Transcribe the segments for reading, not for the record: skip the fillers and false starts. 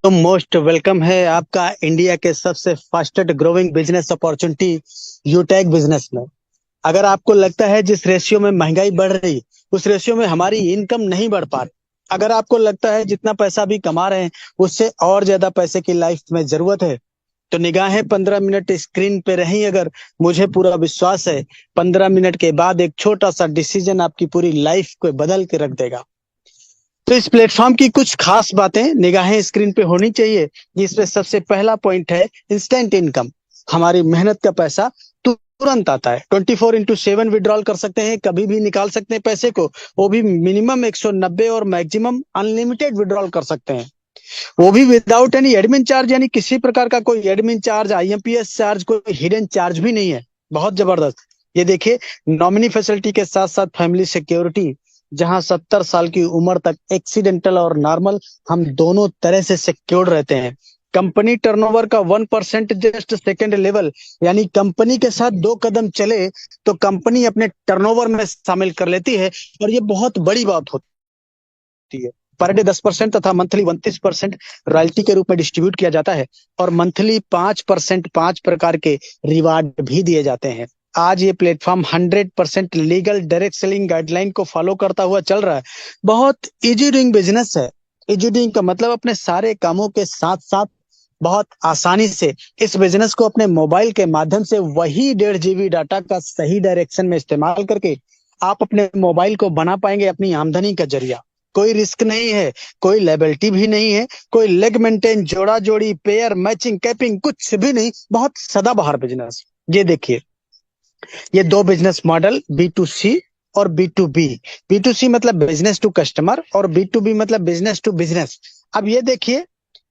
तो most welcome है आपका इंडिया के सबसे fastest growing business opportunity यूटेक business में। अगर आपको लगता है जिस रेशियो में महंगाई बढ़ रही उस रेशियो में हमारी इनकम नहीं बढ़ पा रही, अगर आपको लगता है जितना पैसा भी कमा रहे हैं उससे और ज्यादा पैसे की लाइफ में जरूरत है, तो निगाहें 15 मिनट स्क्रीन पे रही। अगर मुझे पूरा विश्वास है 15 मिनट के बाद एक छोटा सा डिसीजन आपकी पूरी लाइफ को बदल के रख देगा। तो इस प्लेटफॉर्म की कुछ खास बातें निगाहें स्क्रीन पे होनी चाहिए, जिसमें सबसे पहला पॉइंट है इंस्टेंट इनकम। हमारी मेहनत का पैसा तुरंत आता है। 24x7 विड्रॉल कर सकते हैं, कभी भी निकाल सकते हैं पैसे को। वो भी मिनिमम 190 और मैक्सिमम अनलिमिटेड विड्रॉल कर सकते हैं, वो भी विदाउट एनी एडमिन चार्ज। यानी किसी प्रकार का कोई एडमिन चार्ज, आईएमपीएस चार्ज, कोई हिडन चार्ज भी नहीं है। बहुत जबरदस्त। ये देखिए, नॉमिनी फैसिलिटी के साथ साथ फैमिली सिक्योरिटी, जहां 70 साल की उम्र तक एक्सीडेंटल और नॉर्मल हम दोनों तरह से सिक्योर्ड रहते हैं। कंपनी टर्नओवर का 1% जस्ट सेकेंड लेवल, यानी कंपनी के साथ 2 कदम चले तो कंपनी अपने टर्नओवर में शामिल कर लेती है, और ये बहुत बड़ी बात होती है। पर डे 10% तथा मंथली 29% रॉयल्टी के रूप में डिस्ट्रीब्यूट किया जाता है, और मंथली 5% 5 प्रकार के रिवार्ड भी दिए जाते हैं। आज ये platform 100% legal direct selling guideline को फॉलो करता हुआ चल रहा है। बहुत इजी डूइंग बिजनेस है। इजी डूइंग का मतलब अपने सारे कामों के साथ साथ बहुत आसानी से इस बिजनेस को अपने मोबाइल के माध्यम से वही 1.5 GB डाटा का सही डायरेक्शन में इस्तेमाल करके आप अपने मोबाइल को बना पाएंगे अपनी आमदनी का जरिया। कोई रिस्क नहीं है, कोई लायबिलिटी भी नहीं है, कोई लेग मेंटेन, जोड़ा जोड़ी, पेयर मैचिंग, कैपिंग, कुछ भी नहीं। बहुत सदाबहार बिजनेस। ये देखिए, ये दो बिजनेस मॉडल, B2C और B2B। B2C मतलब बिजनेस टू कस्टमर, और B2B मतलब बिजनेस टू बिजनेस। अब ये देखिए,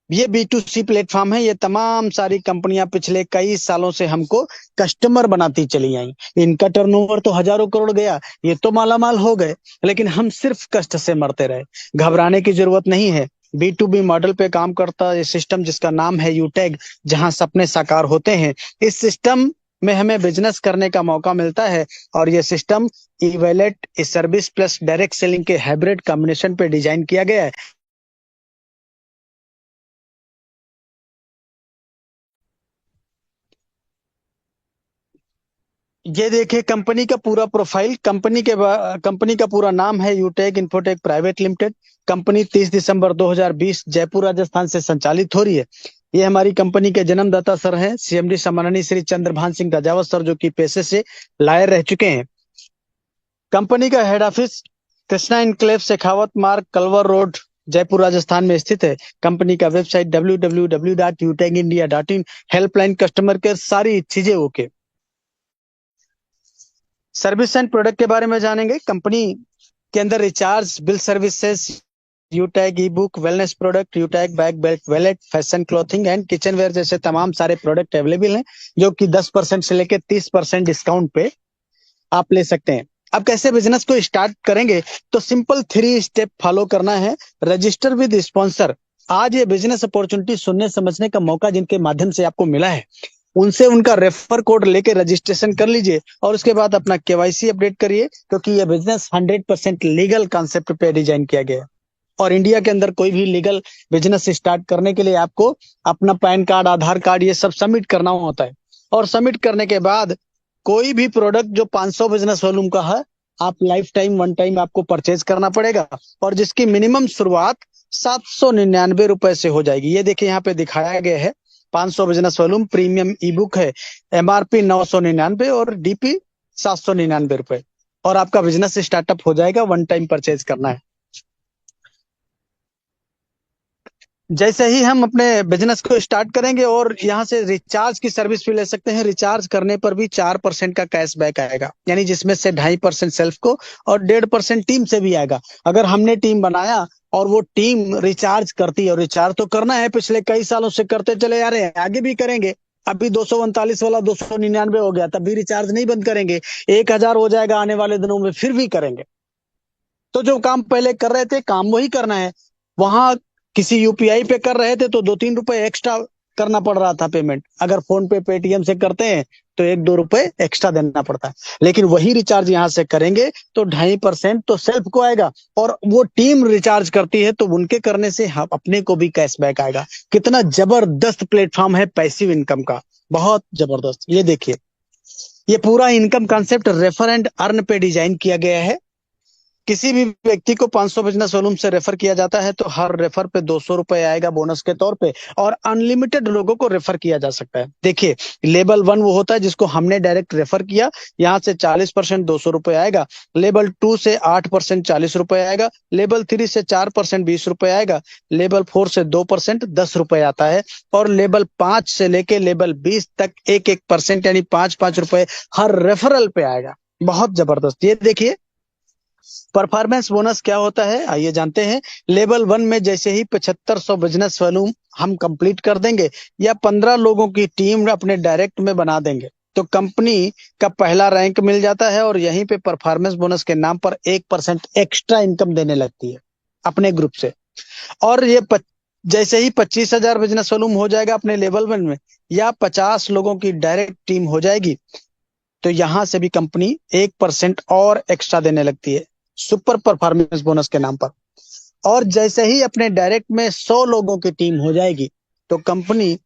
ये B2C प्लेटफॉर्म है। ये तमाम सारी कंपनियां पिछले कई सालों से हमको कस्टमर बनाती चली आई। इनका टर्नओवर तो हजारों करोड़ गया, ये तो मालामाल हो गए, लेकिन हम सिर्फ कष्ट से मरते रहे। घबराने की जरूरत नहीं है। B2B मॉडल पे काम करता ये सिस्टम, जिसका नाम है यूटेग, जहां सपने साकार होते हैं। इस सिस्टम में हमें बिजनेस करने का मौका मिलता है, और ये सिस्टम ई वैलेट, ई सर्विस प्लस डायरेक्ट सेलिंग के हाइब्रिड कॉम्बिनेशन पे डिजाइन किया गया है। ये देखिए कंपनी का पूरा प्रोफाइल। कंपनी का पूरा नाम है यूटेक इन्फोटेक प्राइवेट लिमिटेड। कंपनी 30 दिसंबर 2020 जयपुर राजस्थान से संचालित हो रही है। ये हमारी कंपनी के जन्मदाता सर हैं, CMD सम्माननीय श्री चंद्रभान सिंह राजावत सर, जो कि पेशे से लायर रह चुके हैं। कंपनी का head office Krishna enclave, Shekhawat मार्ग, कलवर रोड, जयपुर राजस्थान में स्थित है। कंपनी का website www.utegindia.in। Helpline, customer care, सारी चीजें ओके। सर्विस एंड प्रोडक्ट के बारे में जानेंगे। कंपनी के अंदर रिचार्ज, बिल सर्विसेज, यूटैग ई बुक, वेलनेस प्रोडक्ट, यूटैग bag, belt, wallet, fashion clothing and kitchenware जैसे तमाम सारे प्रोडक्ट अवेलेबल हैं, जो कि 10% से लेकर 30% डिस्काउंट पे आप ले सकते हैं। अब कैसे बिजनेस को स्टार्ट करेंगे, तो सिंपल 3 स्टेप फॉलो करना है। Register with sponsor. आज ये बिजनेस अपॉर्चुनिटी सुनने समझने का मौका जिनके माध्यम से आपको मिला है, उनसे उनका रेफर कोड लेके रजिस्ट्रेशन कर लीजिए, और उसके बाद अपना KYC अपडेट करिए, क्योंकि यह बिजनेस 100% लीगल कॉन्सेप्ट पे डिजाइन किया गया है। और इंडिया के अंदर कोई भी लीगल बिजनेस स्टार्ट करने के लिए आपको अपना पैन कार्ड, आधार कार्ड, ये सब सबमिट करना होता है। और सबमिट करने के बाद कोई भी प्रोडक्ट जो 500 बिजनेस वॉल्यूम का है, आप लाइफ टाइम वन टाइम आपको परचेज करना पड़ेगा, और जिसकी मिनिमम शुरुआत 799 रुपए से हो जाएगी। ये देखिए यहाँ पे दिखाया गया है, 500 बिजनेस वॉल्यूम प्रीमियम ई बुक है। MRP 999 और DP 799 रुपए, और आपका बिजनेस स्टार्टअप हो जाएगा। वन टाइम परचेज करना है। जैसे ही हम अपने बिजनेस को स्टार्ट करेंगे, और यहाँ से रिचार्ज की सर्विस भी ले सकते हैं। रिचार्ज करने पर भी 4% का कैशबैक आएगा, यानी जिसमें से 2.5% सेल्फ को और 1.5% टीम से भी आएगा। अगर हमने टीम बनाया और वो टीम रिचार्ज करती है, और रिचार्ज तो करना है, पिछले कई सालों से करते चले आ रहे हैं, आगे भी करेंगे। अभी 239 वाला 299 हो गया, तब भी रिचार्ज नहीं बंद करेंगे। 1,000 हो जाएगा आने वाले दिनों में, फिर भी करेंगे। तो जो काम पहले कर रहे थे, काम वही करना है। वहां किसी UPI पे कर रहे थे तो 2-3 रुपए एक्स्ट्रा करना पड़ रहा था पेमेंट। अगर फोन पे पेटीएम से करते हैं तो 1-2 रुपए एक्स्ट्रा देना पड़ता है, लेकिन वही रिचार्ज यहाँ से करेंगे तो 2.5% तो सेल्फ को आएगा, और वो टीम रिचार्ज करती है तो उनके करने से हम अपने को भी कैशबैक आएगा। कितना जबरदस्त प्लेटफॉर्म है पैसिव इनकम का, बहुत जबरदस्त। ये देखिए, ये पूरा income concept refer and earn पे डिजाइन किया गया है। किसी भी व्यक्ति को 500 बिजनेस वॉल्यूम से रेफर किया जाता है तो हर रेफर पे 200 रुपए आएगा बोनस के तौर पे, और अनलिमिटेड लोगों को रेफर किया जा सकता है। देखिए, लेवल 1 वो होता है जिसको हमने डायरेक्ट रेफर किया, यहाँ से 40% 200 रुपए आएगा। लेवल 2 से 8% 40 रुपए आएगा। लेवल 3 से 4% 20 रुपए आएगा। लेवल 4 से 2% 10 रुपए आता है। और लेवल 5 से लेके लेवल 20 तक 1-1% यानी 5-5 रुपए हर रेफरल पे आएगा। बहुत जबरदस्त। ये देखिए, परफॉर्मेंस बोनस क्या होता है आइए जानते हैं। लेवल 1 में जैसे ही 7500 बिजनेस वॉल्यूम हम कंप्लीट कर देंगे या 15 लोगों की टीम अपने डायरेक्ट में बना देंगे तो कंपनी का पहला रैंक मिल जाता है, और यहीं पे परफॉर्मेंस बोनस के नाम पर 1% एक्स्ट्रा इनकम देने लगती है अपने ग्रुप से। और जैसे ही 25,000 बिजनेस वॉल्यूम हो जाएगा अपने लेवल 1 में, या 50 लोगों की डायरेक्ट टीम हो जाएगी, तो यहां से भी कंपनी 1% और एक्स्ट्रा देने लगती है सुपर परफॉर्मेंस बोनस के नाम पर। और जैसे ही अपने डायरेक्ट में 100 लोगों की टीम हो जाएगी तो कंपनी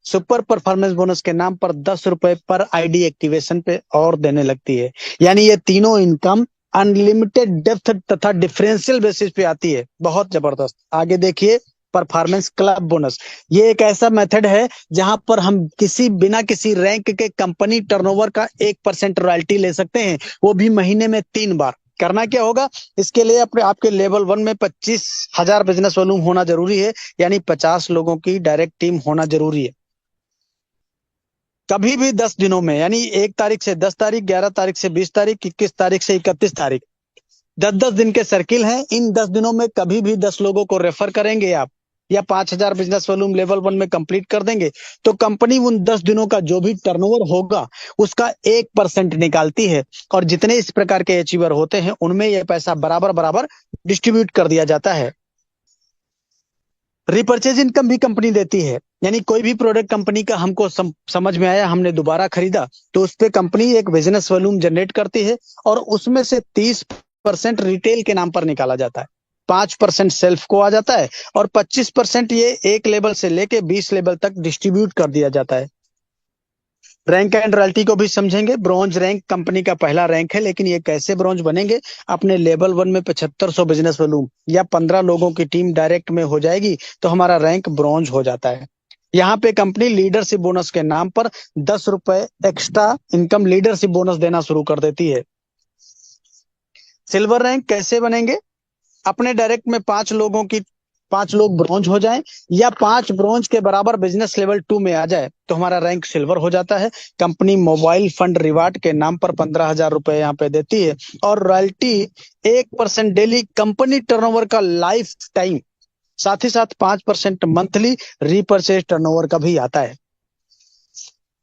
सुपर परफॉर्मेंस बोनस के नाम पर 10 रुपए पर आईडी एक्टिवेशन पे और देने लगती है। यानी ये तीनों इनकम अनलिमिटेड डेप्थ तथा डिफरेंशियल बेसिस पे आती है। बहुत जबरदस्त। आगे देखिए, परफॉर्मेंस क्लब बोनस। ये एक ऐसा मेथड है जहां पर हम बिना किसी रैंक के कंपनी टर्नओवर का 1% रॉयल्टी ले सकते हैं, वो भी महीने में 3 बार। करना क्या होगा, इसके लिए अपने आपके लेवल 1 में 25,000 बिजनेस वॉल्यूम होना जरूरी है, यानी 50 लोगों की डायरेक्ट टीम होना जरूरी है। कभी भी 10 दिनों में, यानी 1 तारीख से 10 तारीख, 11 तारीख से 20 तारीख, 21 तारीख से 31 तारीख, 10-10 दिन के सर्किल हैं। इन 10 दिनों में कभी भी 10 लोगों को रेफर करेंगे आप, या 5,000 बिजनेस वॉल्यूम लेवल 1 में कंप्लीट कर देंगे, तो कंपनी उन 10 दिनों का जो भी टर्नओवर होगा उसका 1% निकालती है, और जितने इस प्रकार के अचीवर होते हैं उनमें यह पैसा बराबर बराबर डिस्ट्रीब्यूट कर दिया जाता है। रिपर्चेज इनकम भी कंपनी देती है, यानी कोई भी प्रोडक्ट कंपनी का हमको समझ में आया, हमने दोबारा खरीदा, तो उस पे कंपनी एक बिजनेस वॉल्यूम जनरेट करती है, और उसमें से 30% रिटेल के नाम पर निकाला जाता है, 5% सेल्फ को आ जाता है, और 25% ये 1 लेवल से लेके 20 लेवल तक डिस्ट्रीब्यूट कर दिया जाता है। रैंक एंड रॉयल्टी को भी समझेंगे। ब्रॉन्ज रैंक कंपनी का पहला रैंक है, लेकिन ये कैसे ब्रॉन्ज बनेंगे, अपने लेवल 1 में 7500 बिजनेस वॉल्यूम या 15 लोगों की टीम डायरेक्ट में हो जाएगी तो हमारा रैंक ब्रॉन्ज हो जाता है। यहाँ पे कंपनी लीडरशिप बोनस के नाम पर 10 रुपए एक्स्ट्रा इनकम लीडरशिप बोनस देना शुरू कर देती है। सिल्वर रैंक कैसे बनेंगे, अपने डायरेक्ट में 5 लोग ब्रॉन्ज हो जाएं, या 5 ब्रॉन्ज के बराबर बिजनेस लेवल 2 में आ जाए तो हमारा रैंक सिल्वर हो जाता है। कंपनी मोबाइल फंड रिवार्ड के नाम पर 15,000 रुपए यहाँ पे देती है, और रॉयल्टी 1% डेली कंपनी टर्नओवर का लाइफ टाइम, साथ ही साथ 5% मंथली रीपरचेज टर्नओवर का भी आता है।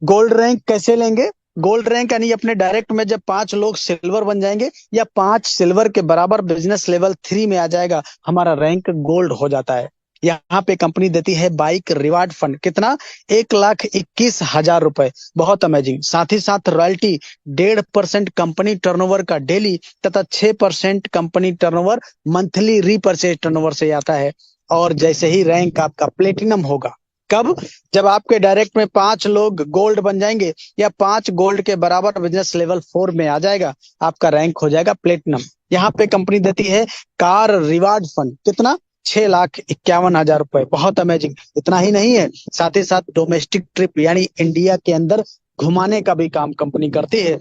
गोल्ड रैंक कैसे लेंगे, गोल्ड रैंक यानी अपने डायरेक्ट में जब 5 लोग सिल्वर बन जाएंगे या 5 सिल्वर के बराबर बिजनेस लेवल 3 में आ जाएगा, हमारा रैंक गोल्ड हो जाता है। यहाँ पे कंपनी देती है बाइक रिवार्ड फंड, कितना, 1,21,000 रुपए। बहुत अमेजिंग। साथ ही साथ रॉयल्टी 1.5% कंपनी टर्नओवर का डेली तथा 6% company turnover monthly repurchase turnover से आता है। और जैसे ही रैंक आपका प्लेटिनम होगा, कब, जब आपके डायरेक्ट में 5 लोग गोल्ड बन जाएंगे या 5 गोल्ड के बराबर बिजनेस लेवल 4 में आ जाएगा, आपका रैंक हो जाएगा प्लेटिनम। यहाँ पे कंपनी देती है कार रिवार्ड फंड, कितना, 6,51,000 रुपए। बहुत अमेजिंग। इतना ही नहीं है, साथ ही साथ डोमेस्टिक ट्रिप यानी इंडिया के अंदर घुमाने का भी काम कंपनी करती है,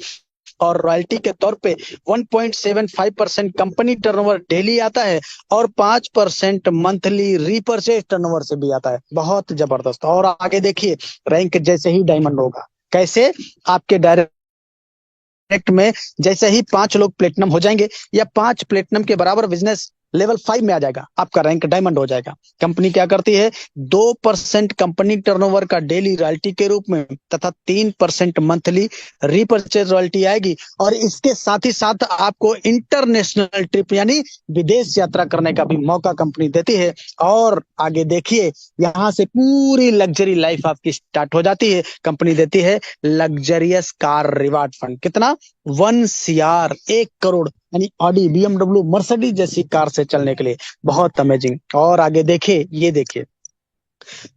और रॉयल्टी के तौर पे 1.75% कंपनी टर्नओवर डेली आता है, और 5% मंथली रीपरचेज टर्नओवर से भी आता है। बहुत जबरदस्त। और आगे देखिए, रैंक जैसे ही डायमंड होगा, कैसे, आपके डायरेक्ट में जैसे ही 5 लोग प्लेटिनम हो जाएंगे या 5 प्लेटिनम के बराबर बिजनेस लेवल 5 में आ जाएगा, आपका रैंक डायमंड हो जाएगा। कंपनी क्या करती है, 2% कंपनी टर्नओवर का डेली रॉयल्टी के रूप में तथा 3% मंथली रीपर्चेज रॉयल्टी आएगी। और इसके साथ ही साथ आपको इंटरनेशनल ट्रिप यानी विदेश यात्रा करने का भी मौका कंपनी देती है। और आगे देखिए, यहाँ से पूरी लग्जरी लाइफ आपकी स्टार्ट हो जाती है। कंपनी देती है लग्जरियस कार रिवार्ड फंड, कितना, 1 CR, 1 करोड़, यानी ऑडी, BMW, मर्सिडीज जैसी कार से चलने के लिए। बहुत अमेजिंग। और आगे देखिए, ये देखिए,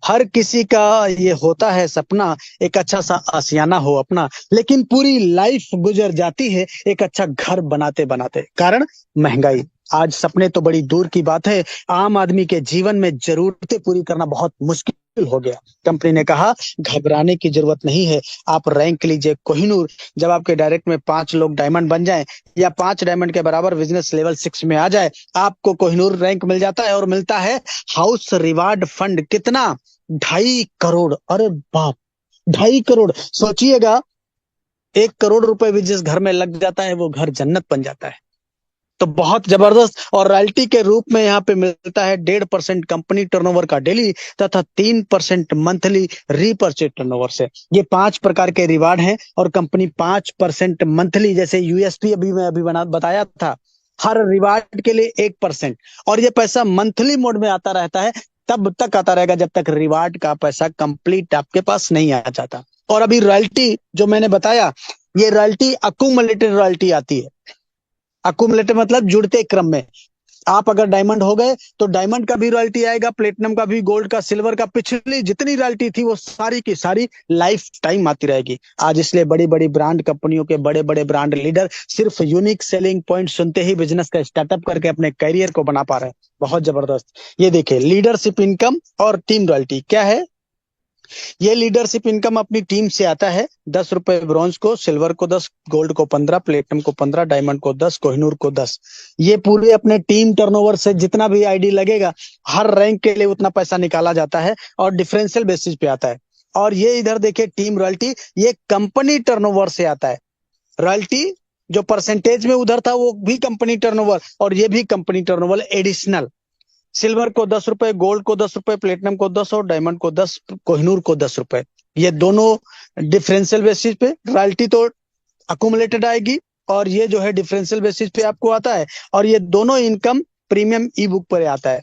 हर किसी का ये होता है सपना, एक अच्छा सा आशियाना हो अपना, लेकिन पूरी लाइफ गुजर जाती है एक अच्छा घर बनाते बनाते। कारण महंगाई। आज सपने तो बड़ी दूर की बात है, आम आदमी के जीवन में जरूरतें पूरी करना बहुत मुश्किल हो गया। कंपनी ने कहा घबराने की जरूरत नहीं है, आप रैंक लीजिए कोहिनूर। जब आपके डायरेक्ट में 5 लोग डायमंड बन जाएं या 5 डायमंड के बराबर बिजनेस लेवल 6 में आ जाए, आपको कोहिनूर रैंक मिल जाता है। और मिलता है हाउस रिवार्ड फंड, कितना, 2.5 करोड़। अरे बाप, 2.5 करोड़, सोचिएगा, 1 करोड़ रुपए भी जिस घर में लग जाता है वो घर जन्नत बन जाता है। तो बहुत जबरदस्त। और रॉयल्टी के रूप में यहाँ पे मिलता है 1.5% कंपनी टर्नओवर का डेली तथा 3% मंथली रीपर्चेज टर्नओवर से। ये 5 प्रकार के रिवार्ड हैं और कंपनी 5% मंथली, जैसे यूएसपी अभी मैं अभी बना बताया था, हर रिवार्ड के लिए 1%। और ये पैसा मंथली मोड में आता रहता है, तब तक आता रहेगा जब तक रिवार्ड का पैसा कंप्लीट आपके पास नहीं आ जाता। और अभी रॉयल्टी जो मैंने बताया, ये रॉयल्टी अकुमुलेटेड रॉयल्टी आती है। अकुमुलेटेड मतलब जुड़ते क्रम में। आप अगर डायमंड हो गए तो डायमंड का भी रॉयल्टी आएगा, प्लेटिनम का भी, गोल्ड का, सिल्वर का, पिछली जितनी रॉयल्टी थी वो सारी की सारी लाइफ टाइम आती रहेगी। आज इसलिए बड़ी बड़ी ब्रांड कंपनियों के बड़े बड़े ब्रांड लीडर सिर्फ यूनिक सेलिंग पॉइंट सुनते ही बिजनेस का स्टार्टअप करके अपने करियर को बना पा रहे हैं। बहुत जबरदस्त। ये देखिए, लीडरशिप इनकम और टीम रॉयल्टी क्या है। ये लीडरशिप इनकम अपनी टीम से आता है। 10 रुपए ब्रॉन्ज को, सिल्वर को 10, गोल्ड को 15, प्लेटिनम को 15, डायमंड को 10, कोहिनूर को 10। ये पूरे अपने टीम टर्नओवर से जितना भी आईडी लगेगा, हर रैंक के लिए उतना पैसा निकाला जाता है और डिफरेंशियल बेसिस पे आता है। और ये इधर देखिए टीम रॉयल्टी, ये कंपनी टर्नओवर से आता है। रॉयल्टी जो परसेंटेज में उधर था वो भी कंपनी टर्नओवर, और ये भी कंपनी टर्नओवर एडिशनल। सिल्वर को 10 रुपए, गोल्ड को 10 रुपए, प्लेटिनम को 10 और डायमंड को 10, कोहिनूर को 10 रुपए। ये दोनों डिफरेंशियल बेसिस पे। रॉयल्टी तो अकुमुलेटेड आएगी और ये जो है डिफरेंशियल बेसिस पे आपको आता है। और ये दोनों इनकम प्रीमियम ई बुक पर आता है।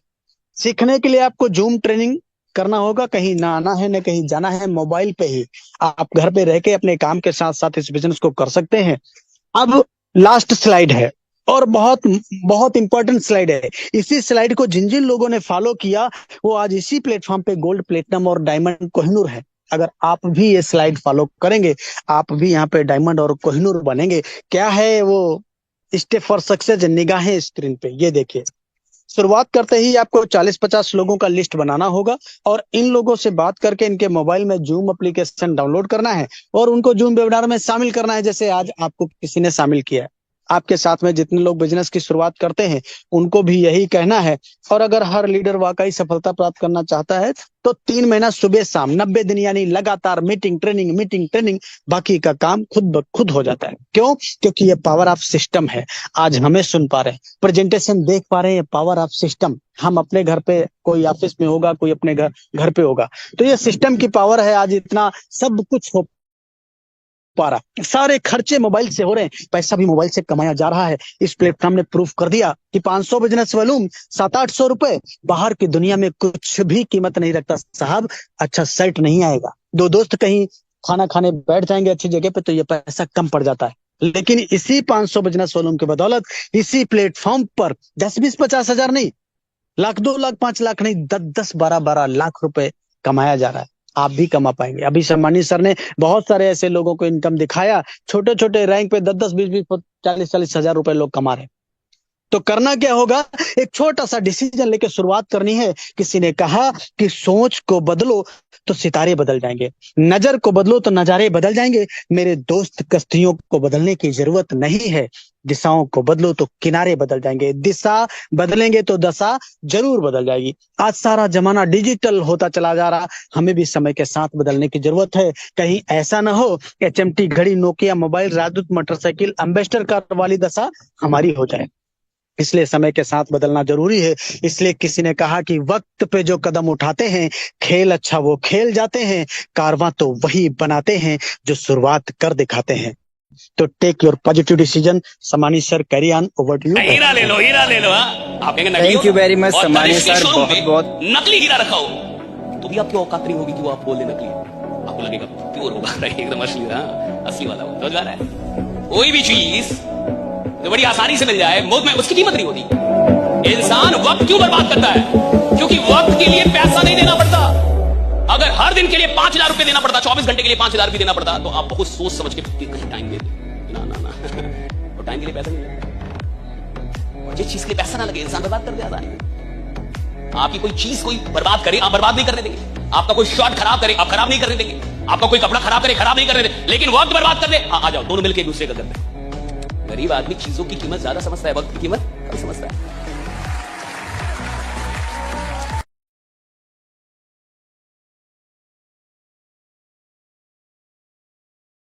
सीखने के लिए आपको जूम ट्रेनिंग करना होगा, कहीं ना आना है न कहीं जाना है, मोबाइल पे ही आप घर पे रह के अपने काम के साथ साथ इस बिजनेस को कर सकते हैं। अब लास्ट स्लाइड है और बहुत बहुत इंपॉर्टेंट स्लाइड है। इसी स्लाइड को जिन जिन लोगों ने फॉलो किया वो आज इसी प्लेटफॉर्म पे गोल्ड, प्लेटिनम और डायमंड, कोहिनूर है। अगर आप भी ये स्लाइड फॉलो करेंगे, आप भी यहाँ पे डायमंड और कोहिनूर बनेंगे। क्या है वो स्टेप फॉर सक्सेस, निगाहें स्क्रीन पे, ये देखिए। शुरुआत करते ही आपको 40-50 लोगों का लिस्ट बनाना होगा और इन लोगों से बात करके इनके मोबाइल में जूम एप्लीकेशन डाउनलोड करना है और उनको जूम वेबिनार में शामिल करना है, जैसे आज आपको किसी ने शामिल किया है। आपके साथ में जितने लोग बिजनेस की शुरुआत करते हैं उनको भी यही कहना है। और अगर हर लीडर वाकई सफलता प्राप्त करना चाहता है तो 3 महीना सुबह शाम 90 दिन यानी लगातार मीटिंग ट्रेनिंग, बाकी का काम खुद ब खुद हो जाता है। क्यों? क्योंकि ये पावर ऑफ सिस्टम है। आज हमें सुन पा रहे हैं, प्रेजेंटेशन देख पा रहे हैं, पावर ऑफ सिस्टम। हम अपने घर पे, कोई ऑफिस में होगा, कोई अपने घर घर पे होगा, तो ये सिस्टम की पावर है। आज इतना सब कुछ हो पा रहा, सारे खर्चे मोबाइल से हो रहे हैं, पैसा भी मोबाइल से कमाया जा रहा है। इस प्लेटफॉर्म ने प्रूफ कर दिया कि 500 बिजनेस वॉल्यूम 700-800 रुपए बाहर की दुनिया में कुछ भी कीमत नहीं रखता साहब। अच्छा सेट नहीं आएगा, दो दोस्त कहीं खाना खाने बैठ जाएंगे अच्छी जगह पे तो ये पैसा कम पड़ जाता है। लेकिन इसी 500 बिजनेस वॉल्यूम की बदौलत इसी प्लेटफॉर्म पर 10-20-50 हजार नहीं, लाख, 2 लाख, 5 लाख नहीं, 10-10, 12-12 लाख रुपए कमाया जा रहा है। आप भी कमा पाएंगे। अभी सम्मानी सर ने बहुत सारे ऐसे लोगों को इनकम दिखाया, छोटे छोटे रैंक पे 10-10, 20-20, 40-40 हजार रुपए लोग कमा रहे हैं। तो करना क्या होगा, एक छोटा सा डिसीजन लेके शुरुआत करनी है। किसी ने कहा कि सोच को बदलो तो सितारे बदल जाएंगे, नजर को बदलो तो नजारे बदल जाएंगे। मेरे दोस्त, कश्तियों को बदलने की जरूरत नहीं है, दिशाओं को बदलो तो किनारे बदल जाएंगे। दिशा बदलेंगे तो दशा जरूर बदल जाएगी। आज सारा जमाना डिजिटल होता चला जा रहा, हमें भी समय के साथ बदलने की जरूरत है। कहीं ऐसा ना हो HMT घड़ी, नोकिया मोबाइल, राजदूत मोटरसाइकिल, एम्बेसडर कार वाली दशा हमारी हो जाए। इसलिए समय के साथ बदलना जरूरी है। इसलिए किसी ने कहा कि वक्त पे जो कदम उठाते हैं, खेल अच्छा वो खेल जाते हैं, कारवां तो वही बनाते हैं जो शुरुआत कर दिखाते हैं। तो टेक योर पॉजिटिव डिसीजन। समानी sir, carry on, over to you. हीरा ले लो, हीरा ले लो। आप कहेंगे नकली थैंक यू वेरी मच और समानी तनिष्क के सर, शोरूम बहुत में बहुत नकली हीरा रखा हो तो भी आपकी औकात नहीं होगी कि वो आप बोल दे नकली है। आपको लगेगा प्योर होगा, एकदम असली, असली वाला हो। समझ आ रहा है? कोई भी चीज जो बड़ी आसानी से मिल जाए मुफ्त में, उसकी कीमत नहीं होती। इंसान वक्त क्यों बर्बाद करता है? क्योंकि वक्त के लिए पैसा नहीं देना पड़ता। अगर हर दिन के लिए 5,000 रुपए देना पड़ता, 24 घंटे के लिए 5,000 रुपए देना पड़ता, तो आप बहुत सोच समझ के टाइम देते। ना ना ना, और टाइम के लिए पैसा नहीं लगता। और जिस चीज के लिए पैसा ना लगे इंसान बर्बाद कर देता है। आपकी कोई चीज कोई बर्बाद करे, आप बर्बाद नहीं करने देंगे। आपका कोई शॉट खराब करे, आप खराब नहीं करने देंगे। आपका कोई कपड़ा खराब करे, खराब नहीं करने देंगे। लेकिन वक्त बर्बाद कर दे, आ जाओ दोनों मिलकर एक दूसरे का करते हैं। गरीब आदमी चीजों की कीमत ज्यादा समझता है, वक्त की कीमत कम समझता है।